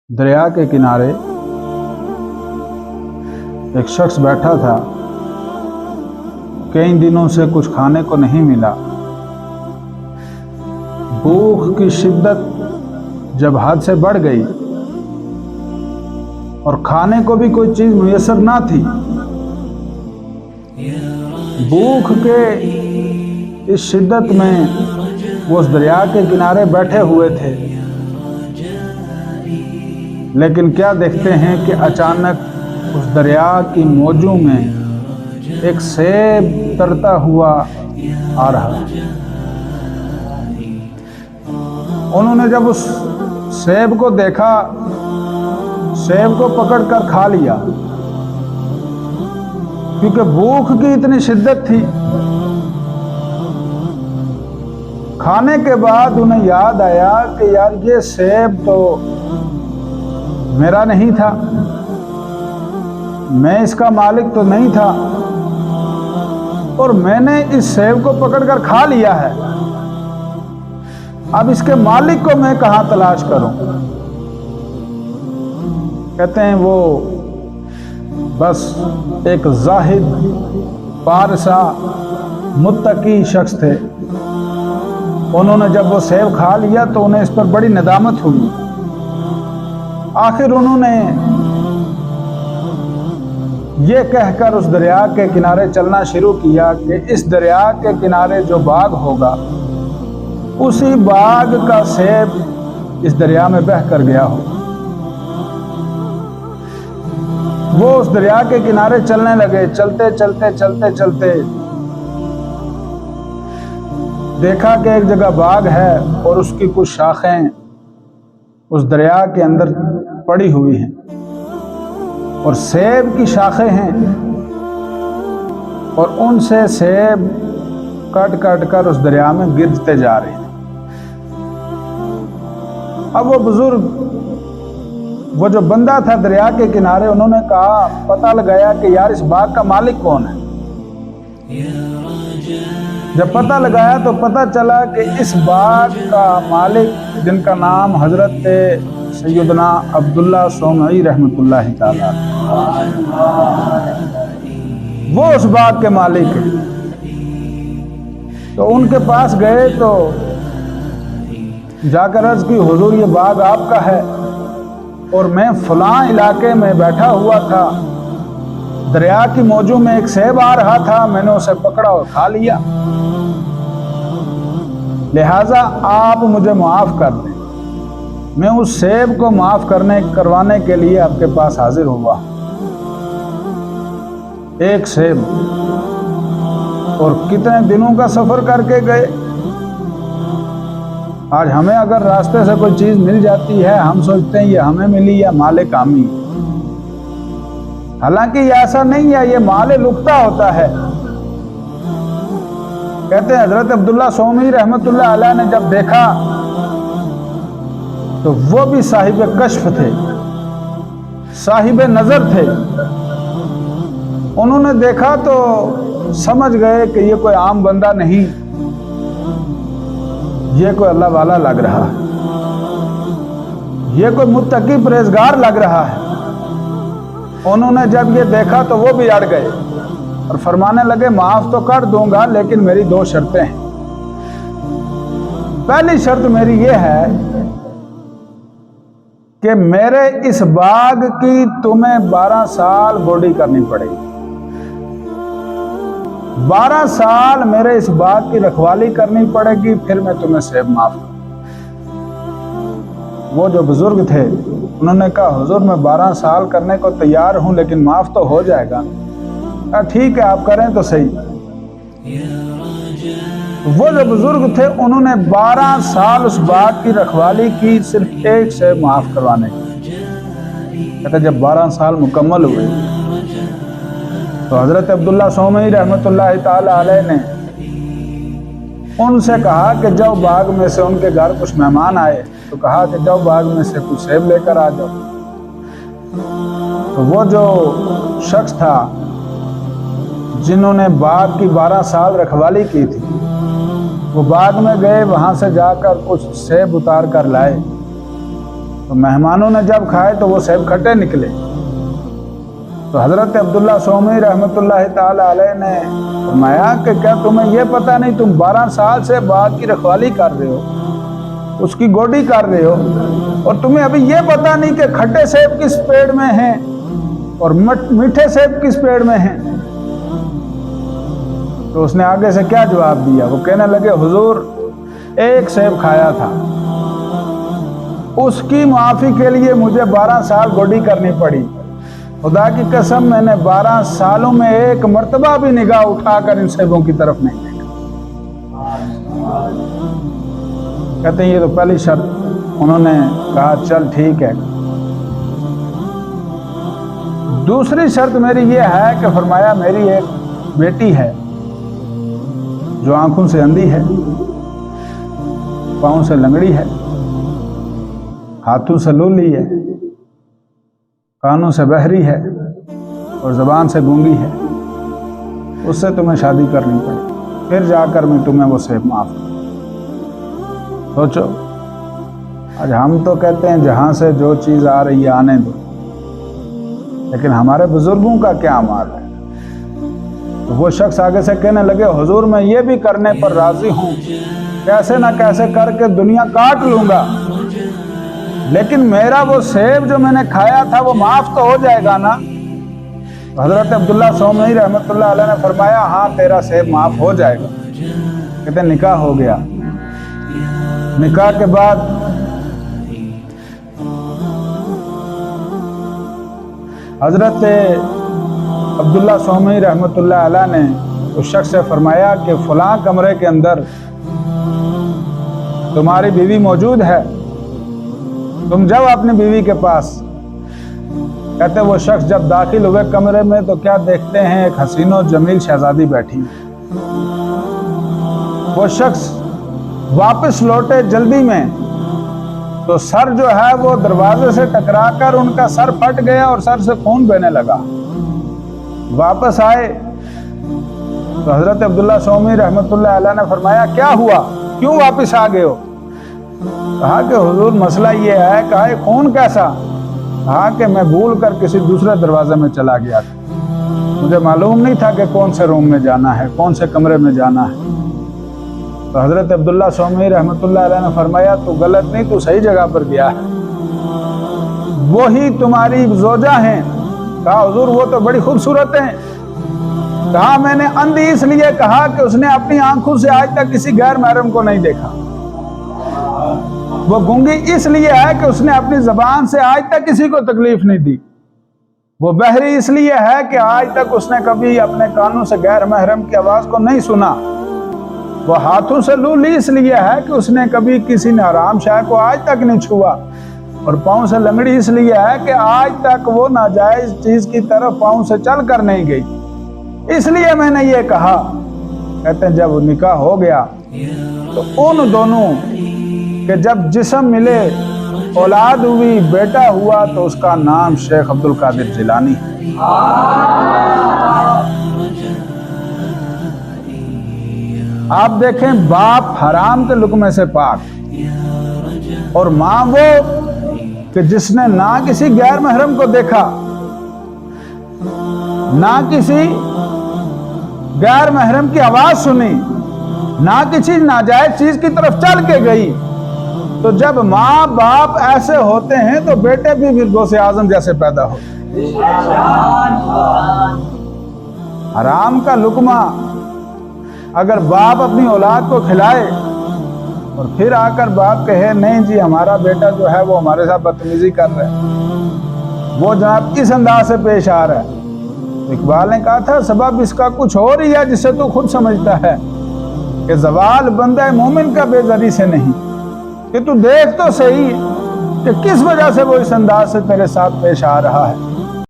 دریا کے کنارے ایک شخص بیٹھا تھا۔ کئی دنوں سے کچھ کھانے کو نہیں ملا۔ بھوک کی شدت جب حد سے بڑھ گئی اور کھانے کو بھی کوئی چیز میسر نہ تھی، بھوک کے اس شدت میں وہ اس دریا کے کنارے بیٹھے ہوئے تھے، لیکن کیا دیکھتے ہیں کہ اچانک اس دریا کی موجوں میں ایک سیب ترتا ہوا آ رہا۔ انہوں نے جب اس سیب کو دیکھا، سیب کو پکڑ کر کھا لیا، کیونکہ بھوک کی اتنی شدت تھی۔ کھانے کے بعد انہیں یاد آیا کہ یار یہ سیب تو میرا نہیں تھا، میں اس کا مالک تو نہیں تھا، اور میں نے اس سیب کو پکڑ کر کھا لیا ہے۔ اب اس کے مالک کو میں کہاں تلاش کروں؟ کہتے ہیں وہ بس ایک زاہد پارسا متقی شخص تھے۔ انہوں نے جب وہ سیب کھا لیا تو انہیں اس پر بڑی ندامت ہوئی۔ آخر انہوں نے یہ کہہ کر اس دریا کے کنارے چلنا شروع کیا کہ اس دریا کے کنارے جو باغ ہوگا، اسی باغ کا سیب اس دریا میں بہہ کر گیا ہو۔ وہ اس دریا کے کنارے چلنے لگے، چلتے دیکھا کہ ایک جگہ باغ ہے اور اس کی کچھ شاخیں اس دریا کے اندر پڑی ہوئی ہیں، اور سیب کی شاخیں ہیں، اور ان سے سیب کٹ کر اس دریا میں گرتے جا رہے ہیں۔ اب وہ بزرگ، وہ جو بندہ تھا دریا کے کنارے، انہوں نے کہا، پتہ لگایا کہ یار اس باغ کا مالک کون ہے۔ جب پتہ لگایا تو پتہ چلا کہ اس باغ کا مالک، جن کا نام حضرت سیدنا عبداللہ سومعی رحمۃ اللہ تعالیٰ، وہ اس باغ کے مالک ہیں۔ تو ان کے پاس گئے تو جا کر عرض کی، حضور یہ باغ آپ کا ہے، اور میں فلاں علاقے میں بیٹھا ہوا تھا، دریا کی موجوں میں ایک سیب آ رہا تھا، میں نے اسے پکڑا اور کھا لیا، لہٰذا آپ مجھے معاف کر دیں۔ میں اس سیب کو معاف کروانے کے لیے آپ کے پاس حاضر ہوا۔ ایک سیب، اور کتنے دنوں کا سفر کر کے گئے۔ آج ہمیں اگر راستے سے کوئی چیز مل جاتی ہے، ہم سوچتے ہیں یہ ہمیں ملی یا مال کامی، حالانکہ یہ ایسا نہیں ہے، یہ مال لقطہ ہوتا ہے۔ کہتے ہیں حضرت عبداللہ سومی رحمۃ اللہ علیہ نے جب دیکھا تو وہ بھی صاحب کشف تھے، صاحب نظر تھے۔ انہوں نے دیکھا تو سمجھ گئے کہ یہ کوئی عام بندہ نہیں، یہ کوئی اللہ والا لگ رہا ہے، یہ کوئی متقی پرہیزگار لگ رہا ہے۔ انہوں نے جب یہ دیکھا تو وہ بھی اڑ گئے اور فرمانے لگے، معاف تو کر دوں گا لیکن میری دو شرطیں ہیں۔ پہلی شرط میری یہ ہے کہ میرے اس باغ کی تمہیں 12 سال بوڈی کرنی پڑے گی، 12 سال میرے اس باغ کی رکھوالی کرنی پڑے گی، پھر میں تمہیں سیب معاف کروں۔ وہ جو بزرگ تھے انہوں نے کہا، حضور میں 12 سال کرنے کو تیار ہوں، لیکن معاف تو ہو جائے گا۔ کہا ٹھیک ہے، آپ کریں تو صحیح۔ وہ جو بزرگ تھے انہوں نے 12 سال اس باغ کی رکھوالی کی، صرف ایک سے معاف کروانے کی۔ کہتے جب 12 سال مکمل ہوئے تو حضرت عبداللہ سومعی رحمۃ اللہ تعالی علیہ نے ان سے کہا کہ جاؤ باغ میں سے، ان کے گھر کچھ مہمان آئے تو کہا کہ جاؤ باغ میں سے کچھ سیب لے کر آ جاؤ۔ تو وہ جو شخص تھا جنہوں نے باغ کی 12 سال رکھوالی کی تھی، وہ باغ میں گئے، وہاں سے جا کر کچھ سیب اتار کر لائے تو مہمانوں نے جب کھائے تو وہ سیب کھٹے نکلے. تو حضرت عبداللہ سومی رحمۃ اللہ تعالی علیہ نے فرمایا کہ کیا تمہیں یہ پتہ نہیں تم 12 سال سے باغ کی رکھوالی کر رہے ہو, اس کی گوڈی کر رہے ہو, اور تمہیں ابھی یہ پتہ نہیں کہ کھٹے سیب کس پیڑ میں ہیں اور میٹھے سیب کس پیڑ میں ہیں. تو اس نے آگے سے کیا جواب دیا؟ وہ کہنے لگے حضور ایک سیب کھایا تھا, اس کی معافی کے لیے مجھے 12 سال گوڈی کرنی پڑی. خدا کی قسم میں نے 12 سالوں میں ایک مرتبہ بھی نگاہ اٹھا کر ان سیبوں کی طرف نہیں دیکھا. کہتے ہیں یہ تو پہلی شرط. انہوں نے کہا چل ٹھیک ہے. دوسری شرط میری یہ ہے کہ فرمایا میری ایک بیٹی ہے جو آنکھوں سے اندھی ہے, پاؤں سے لنگڑی ہے, ہاتھوں سے لولی ہے, کانوں سے بہری ہے اور زبان سے گونگی ہے. اس سے تمہیں شادی کرنی پڑے, پھر جا کر میں تمہیں وہ سیب معاف کروں. سوچو, آج ہم تو کہتے ہیں جہاں سے جو چیز آ رہی ہے آنے دو, لیکن ہمارے بزرگوں کا کیا عمل ہے؟ تو وہ شخص آگے سے کہنے لگے حضور میں یہ بھی کرنے پر راضی ہوں, کیسے نہ کیسے کر کے دنیا کاٹ لوں گا, لیکن میرا وہ سیب جو میں نے کھایا تھا وہ معاف تو ہو جائے گا نا؟ حضرت عبداللہ سومی رحمۃ اللہ علیہ نے فرمایا ہاں تیرا سیب معاف ہو جائے گا. کہتے ہیں نکاح ہو گیا. نکاح کے بعد حضرت عبداللہ سومی رحمۃ اللہ علیہ نے اس شخص سے فرمایا کہ فلاں کمرے کے اندر تمہاری بیوی موجود ہے, تم جاؤ اپنی بیوی کے پاس. کہتے وہ شخص جب داخل ہوئے کمرے میں تو کیا دیکھتے ہیں ایک حسین و جمیل شہزادی بیٹھی. وہ شخص واپس لوٹے جلدی میں تو سر جو ہے وہ دروازے سے ٹکرا کر ان کا سر پھٹ گیا اور سر سے خون بہنے لگا. واپس آئے تو حضرت عبداللہ سومی رحمۃ اللہ علیہ نے فرمایا کیا ہوا, کیوں واپس آ گئے ہو؟ کہا کہ حضور مسئلہ یہ ہے. کہا خون کیسا؟ کہا کہ میں بھول کر کسی دوسرے دروازے میں چلا گیا تھا, مجھے معلوم نہیں تھا کہ کون سے روم میں جانا ہے, کون سے کمرے میں جانا ہے. تو حضرت عبداللہ سومی رحمۃ اللہ علیہ نے فرمایا تو غلط نہیں, تو صحیح جگہ پر گیا ہے, وہی تمہاری زوجہ ہیں. کہا حضور وہ تو بڑی خوبصورت ہیں. کہا میں نے اندھی اس لیے کہا کہ اس نے اپنی آنکھوں سے آج تک کسی غیر محرم کو نہیں دیکھا. وہ گونگی اس لیے ہے کہ اس نے اپنی زبان سے آج تک کسی کو تکلیف نہیں دی. وہ بہری اس لیے ہے کہ آج تک اس نے کبھی اپنے کانوں سے غیر محرم کی آواز کو نہیں سنا. وہ ہاتھوں سے لولی اس لیے ہے کہ اس نے کبھی کسی حرام شے کو آج تک نہیں چھوا. اور پاؤں سے لنگڑی اس لیے ہے کہ آج تک وہ ناجائز چیز کی طرف پاؤں سے چل کر نہیں گئی. اس لیے میں نے یہ کہا. کہتے ہیں جب نکاح ہو گیا تو ان دونوں کہ جب جسم ملے, اولاد ہوئی, بیٹا ہوا, تو اس کا نام شیخ عبد القادر جیلانی ہے. آپ دیکھیں باپ حرام کے لقمے سے پاک, اور ماں وہ کہ جس نے نہ کسی غیر محرم کو دیکھا, نہ کسی غیر محرم کی آواز سنی, نہ کسی ناجائز چیز کی طرف چل کے گئی. تو جب ماں باپ ایسے ہوتے ہیں تو بیٹے بھی پھر غوث اعظم جیسے پیدا ہوتے ہیں. حرام کا لقمہ اگر باپ اپنی اولاد کو کھلائے اور پھر آ کر باپ کہے نہیں جی ہمارا بیٹا جو ہے وہ ہمارے ساتھ بدتمیزی کر رہا ہے, وہ جناب اس انداز سے پیش آ رہا ہے, اقبال نے کہا تھا سبب اس کا کچھ اور ہی ہے جسے تو خود سمجھتا ہے کہ زوال بندہ مومن کا بے زری سے نہیں, کہ تو دیکھ تو صحیح کہ کس وجہ سے وہ اس انداز سے تیرے ساتھ پیش آ رہا ہے.